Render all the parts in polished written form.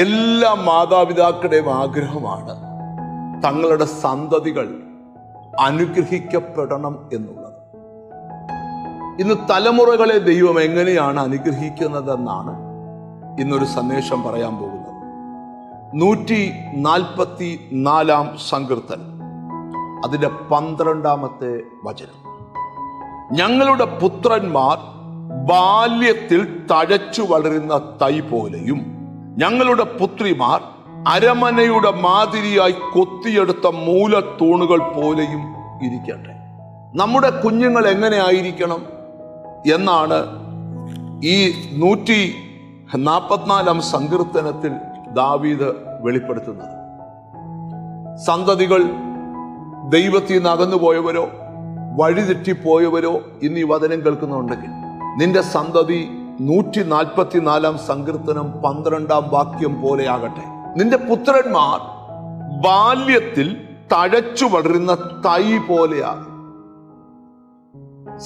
എല്ലാ മാതാപിതാക്കളുടെയും ആഗ്രഹമാണ് തങ്ങളുടെ സന്തതികൾ അനുഗ്രഹിക്കപ്പെടണം എന്നുള്ളത്. ഇന്ന് തലമുറകളെ ദൈവം എങ്ങനെയാണ് അനുഗ്രഹിക്കുന്നതെന്നാണ് ഇന്നൊരു സന്ദേശം പറയാൻ പോകുന്നത്. 144 സങ്കീർത്തനം അതിന്റെ 12 വചനം. ഞങ്ങളുടെ പുത്രന്മാർ ബാല്യത്തിൽ തഴച്ചു വളരുന്ന തൈ പോലെയും ഞങ്ങളുടെ പുത്രിമാർ അരമനയുടെ മാതിരിയായി കൊത്തിയെടുത്ത മൂലത്തൂണുകൾ പോലെയും ഇരിക്കട്ടെ. നമ്മുടെ കുഞ്ഞുങ്ങൾ എങ്ങനെ ആയിരിക്കണം എന്നാണ് ഈ 144 സങ്കീർത്തനത്തിൽ ദാവീദ് വെളിപ്പെടുത്തുന്നത്. സന്തതികൾ ദൈവത്തിൽ നിന്ന് അകന്നുപോയവരോ വഴിതെറ്റിപ്പോയവരോ ഇന്ന് ഈ വചനം കേൾക്കുന്നുണ്ടെങ്കിൽ നിന്റെ സന്തതി 144 സങ്കീർത്തനം 12 വാക്യം പോലെയാകട്ടെ. നിന്റെ പുത്രന്മാർ ബാല്യത്തിൽ തഴച്ചു വളരുന്ന തൈ പോലെയാകും.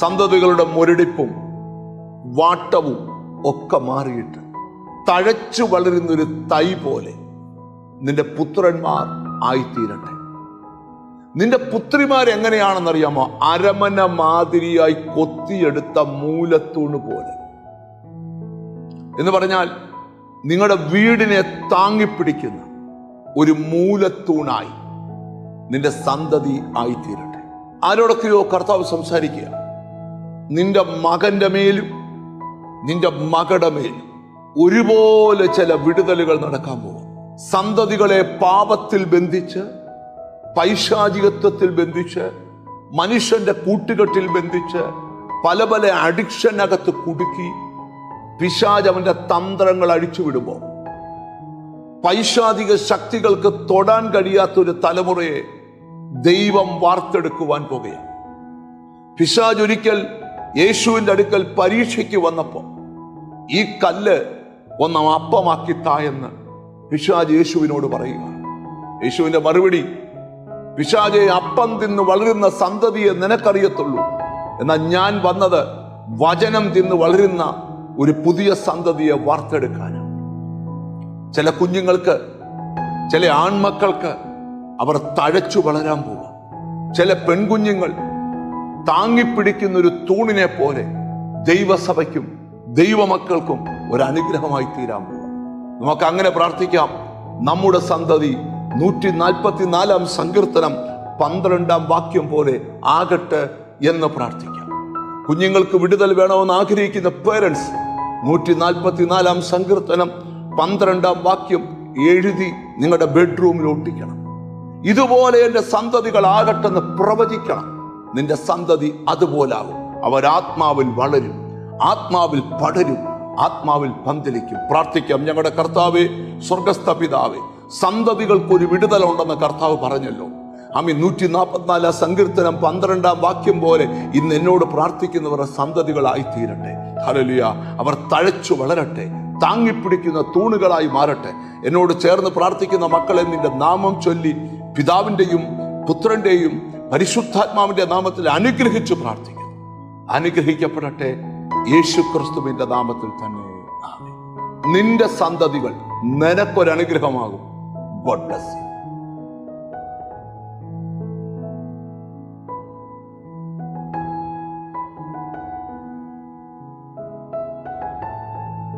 സന്തതികളുടെ മുരടിപ്പും വാട്ടവും ഒക്കെ മാറിയിട്ട് തഴച്ചു വളരുന്നൊരു തൈ പോലെ നിന്റെ പുത്രന്മാർ ആയിത്തീരട്ടെ. നിന്റെ പുത്രിമാർ എങ്ങനെയാണെന്നറിയാമോ? അരമന മാതിരിയായി കൊത്തിയെടുത്ത മൂലത്തൂണ് പോലെ. എന്ന് പറഞ്ഞാൽ നിങ്ങളുടെ വീടിനെ താങ്ങിപ്പിടിക്കുന്ന ഒരു മൂലത്തൂണായി നിന്റെ സന്തതി ആയിത്തീരട്ടെ. ആരോടൊക്കെയോ കർത്താവ് സംസാരിക്കുക. നിന്റെ മകന്റെ മേലും നിന്റെ മകളുടെ മേലും ഒരുപോലെ ചില വിടുതലുകൾ നടക്കാൻ പോകും. സന്തതികളെ പാപത്തിൽ ബന്ധിച്ച്, പൈശാചികത്വത്തിൽ ബന്ധിച്ച്, മനുഷ്യന്റെ കൂട്ടുകെട്ടിൽ ബന്ധിച്ച്, പല പല അഡിക്ഷനകത്ത് കുടുക്കി പിശാച് അവന്റെ തന്ത്രങ്ങൾ അഴിച്ചുവിടുമ്പോൾ പൈശാചിക ശക്തികൾക്ക് തൊടാൻ കഴിയാത്തൊരു തലമുറയെ ദൈവം വാർത്തെടുക്കുവാൻ പോകുകയാണ്. പിശാച് ഒരിക്കൽ യേശുവിന്റെ അടുക്കൽ പരീക്ഷയ്ക്ക് വന്നപ്പോൾ ഈ കല്ല് ഒന്ന് അപ്പമാക്കി തായെന്ന് പിശാച് യേശുവിനോട് പറയുക. യേശുവിന്റെ മറുപടി, പിശാചെ, അപ്പം തിന്ന് വളരുന്ന സന്തതിയെ നിനക്കറിയത്തുള്ളൂ, എന്നാൽ ഞാൻ വന്നത് വചനം തിന്ന് വളരുന്ന ഒരു പുതിയ സന്തതിയെ വാർത്തെടുക്കാനാണ്. ചില കുഞ്ഞുങ്ങൾക്ക്, ചില ആൺമക്കൾക്ക് അവർ തഴച്ചു വളരാൻ പോവുക. ചില പെൺകുഞ്ഞുങ്ങൾ താങ്ങിപ്പിടിക്കുന്ന ഒരു തൂണിനെ പോലെ ദൈവസഭയ്ക്കും ദൈവമക്കൾക്കും ഒരു അനുഗ്രഹമായി തീരാൻ പോവുക. നമുക്ക് അങ്ങനെ പ്രാർത്ഥിക്കാം. നമ്മുടെ സന്തതി 144 സങ്കീർത്തനം 12 വാക്യം പോലെ ആകട്ടെ എന്ന് പ്രാർത്ഥിക്കാം. കുഞ്ഞുങ്ങൾക്ക് വിടുതൽ വേണമെന്ന് ആഗ്രഹിക്കുന്ന പേരൻസ് 144 സങ്കീർത്തനം 12 വാക്യം എഴുതി നിങ്ങളുടെ ബെഡ്റൂമിൽ ഒട്ടിക്കണം. ഇതുപോലെ എൻ്റെ സന്തതികൾ ആകട്ടെന്ന് പ്രവചിക്കണം. നിന്റെ സന്തതി അതുപോലാകും. അവരാത്മാവിൽ വളരും, ആത്മാവിൽ പടരും, ആത്മാവിൽ പന്തലിക്കും. പ്രാർത്ഥിക്കാം. ഞങ്ങളുടെ കർത്താവേ, സ്വർഗസ്ഥ പിതാവേ, സന്തതികൾക്കൊരു വിടുതലുണ്ടെന്ന് കർത്താവ് പറഞ്ഞല്ലോ. 144 സങ്കീർത്തനം 12 വാക്യം പോലെ ഇന്ന് എന്നോട് പ്രാർത്ഥിക്കുന്നവരുടെ സന്തതികളായി തീരട്ടെ. ഹല്ലേലൂയ. അവർ തഴച്ചു വളരട്ടെ, താങ്ങിപ്പിടിക്കുന്ന തൂണുകളായി മാറട്ടെ. എന്നോട് ചേർന്ന് പ്രാർത്ഥിക്കുന്ന മക്കളെ നിന്റെ നാമം ചൊല്ലി പിതാവിൻ്റെയും പുത്രന്റെയും പരിശുദ്ധാത്മാവിന്റെ നാമത്തിൽ അനുഗ്രഹിച്ചു പ്രാർത്ഥിക്കുന്നു. അനുഗ്രഹിക്കപ്പെടട്ടെ യേശു ക്രിസ്തുവിന്റെ നാമത്തിൽ തന്നെ. ആമേൻ. നിന്റെ സന്തതികൾ നിനക്കൊരനുഗ്രഹമാകും. God bless you.